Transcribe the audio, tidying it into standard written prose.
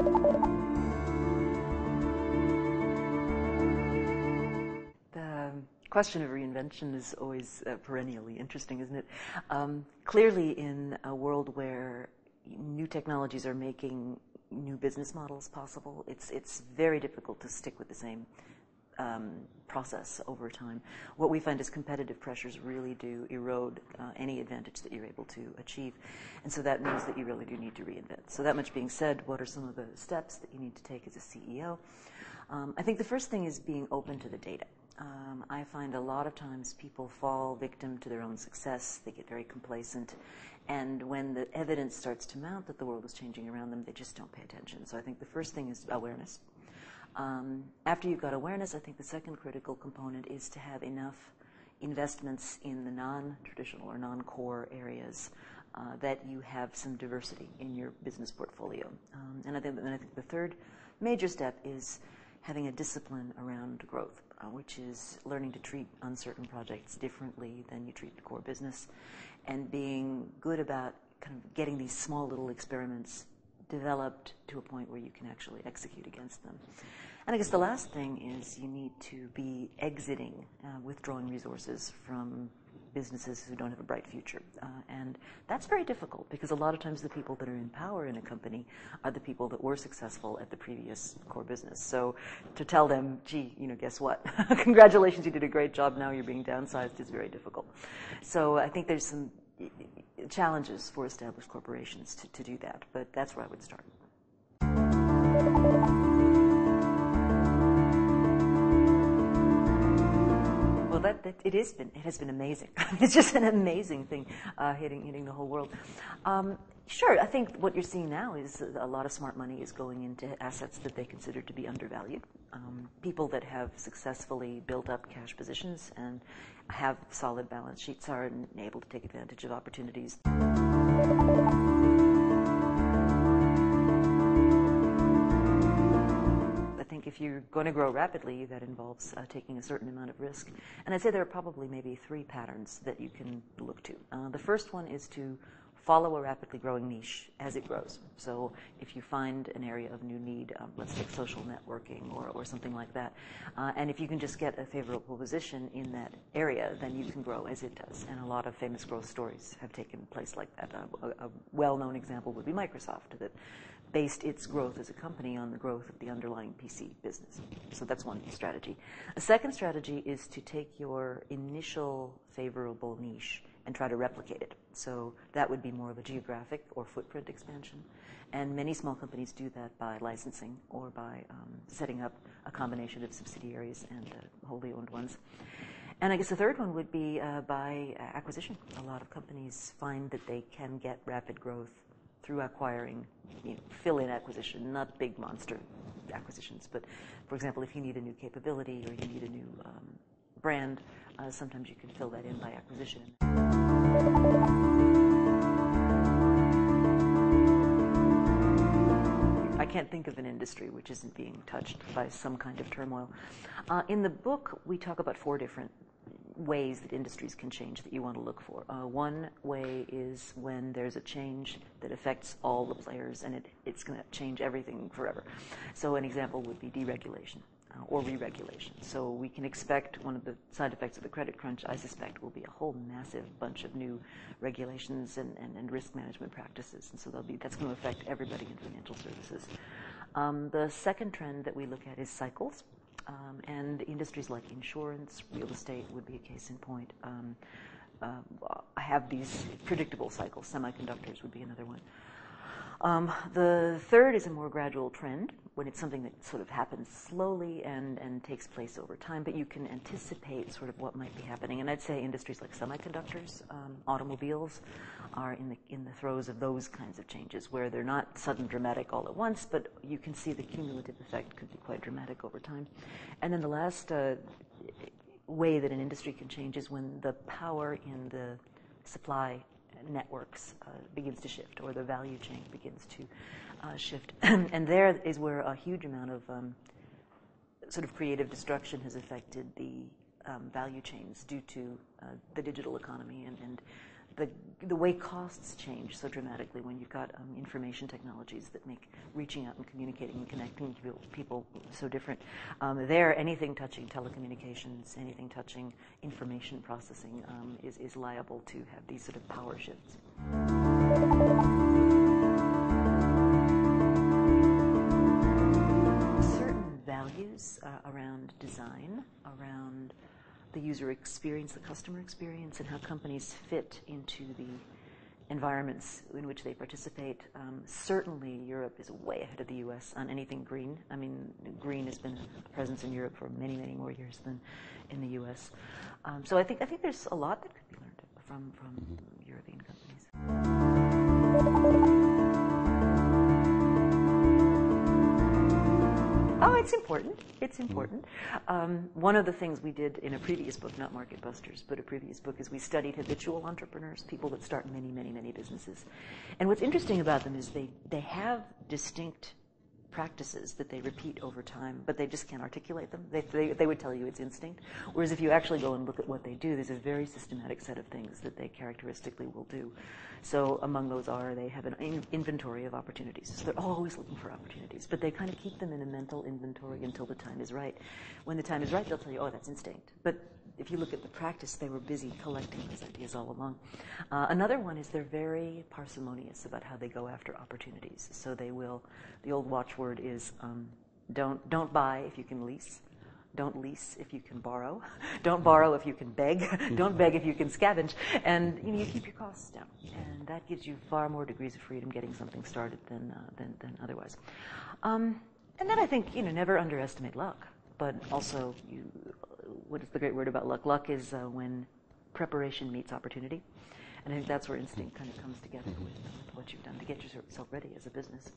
The question of reinvention is always perennially interesting, isn't it? Clearly, in a world where new technologies are making new business models possible, it's very difficult to stick with the same process over time. What we find is competitive pressures really do erode any advantage that you're able to achieve. And so that means that you really do need to reinvent. So that much being said, what are some of the steps that you need to take as a CEO? I think the first thing is being open to the data. I find a lot of times people fall victim to their own success. They get very complacent. And when the evidence starts to mount that the world is changing around them, they just don't pay attention. So I think the first thing is awareness. After you've got awareness, I think the second critical component is to have enough investments in the non-traditional or non-core areas that you have some diversity in your business portfolio. And I think the third major step is having a discipline around growth, which is learning to treat uncertain projects differently than you treat the core business, and being good about kind of getting these small little experiments developed to a point where you can actually execute against them. And I guess the last thing is you need to be exiting, withdrawing resources from businesses who don't have a bright future. And that's very difficult because a lot of times the people that are in power in a company are the people that were successful at the previous core business. So to tell them, gee, guess what? Congratulations, you did a great job, now you're being downsized, is very difficult. So I think there's some challenges for established corporations to do that, but that's where I would start. Well, it has been amazing. It's just an amazing thing, hitting the whole world. Sure, I think what you're seeing now is a lot of smart money is going into assets that they consider to be undervalued. People that have successfully built up cash positions and have solid balance sheets are able to take advantage of opportunities. I think if you're going to grow rapidly, that involves taking a certain amount of risk. And I'd say there are probably maybe three patterns that you can look to. The first one is to follow a rapidly growing niche as it grows. So if you find an area of new need, let's take social networking or something like that, and if you can just get a favorable position in that area, then you can grow as it does. And a lot of famous growth stories have taken place like that. A well-known example would be Microsoft, that based its growth as a company on the growth of the underlying PC business. So that's one strategy. A second strategy is to take your initial favorable niche and try to replicate it. So that would be more of a geographic or footprint expansion. And many small companies do that by licensing or by setting up a combination of subsidiaries and wholly owned ones. And I guess the third one would be by acquisition. A lot of companies find that they can get rapid growth through acquiring, fill-in acquisition, not big monster acquisitions. But, for example, if you need a new capability or you need a new brand, sometimes you can fill that in by acquisition. I can't think of an industry which isn't being touched by some kind of turmoil. In the book, we talk about 4 different ways that industries can change that you want to look for. One way is when there's a change that affects all the players and it's going to change everything forever. So an example would be deregulation or re-regulation. So we can expect one of the side effects of the credit crunch, I suspect, will be a whole massive bunch of new regulations and risk management practices. And so that's going to affect everybody in financial services. The second trend that we look at is cycles. And industries like insurance, real estate would be a case in point. Have these predictable cycles. Semiconductors would be another one. The third is a more gradual trend, when it's something that sort of happens slowly and takes place over time, but you can anticipate sort of what might be happening. And I'd say industries like semiconductors, automobiles, are in the throes of those kinds of changes, where they're not sudden dramatic all at once, but you can see the cumulative effect could be quite dramatic over time. And then the last way that an industry can change is when the power in the supply networks begins to shift, or the value chain begins to shift. And there is where a huge amount of sort of creative destruction has affected the value chains due to the digital economy and the way costs change so dramatically when you've got information technologies that make reaching out and communicating and connecting people so different. There, anything touching telecommunications, anything touching information processing is liable to have these sort of power shifts. Certain values around design, around the user experience, the customer experience, and how companies fit into the environments in which they participate. Certainly, Europe is way ahead of the U.S. on anything green. I mean, green has been a presence in Europe for many, many more years than in the U.S. So I think there's a lot that could be learned from European companies. Oh, it's important. It's important. One of the things we did in a previous book, not Market Busters, but a previous book, is we studied habitual entrepreneurs, people that start many, many, many businesses. And what's interesting about them is they have distinct practices that they repeat over time, but they just can't articulate them. They would tell you it's instinct. Whereas if you actually go and look at what they do, there's a very systematic set of things that they characteristically will do. So among those they have an inventory of opportunities. So they're always looking for opportunities, but they kind of keep them in a mental inventory until the time is right. When the time is right, they'll tell you, oh, that's instinct. But if you look at the practice, they were busy collecting those ideas all along. Another one is they're very parsimonious about how they go after opportunities. So they will, the old watchword is, don't buy if you can lease. Don't lease if you can borrow. Don't borrow if you can beg. Don't beg if you can scavenge. And you keep your costs down. And that gives you far more degrees of freedom getting something started than otherwise. And then I think, never underestimate luck. But also, what is the great word about luck? Luck is when preparation meets opportunity. And I think that's where instinct kind of comes together with what you've done to get yourself ready as a business.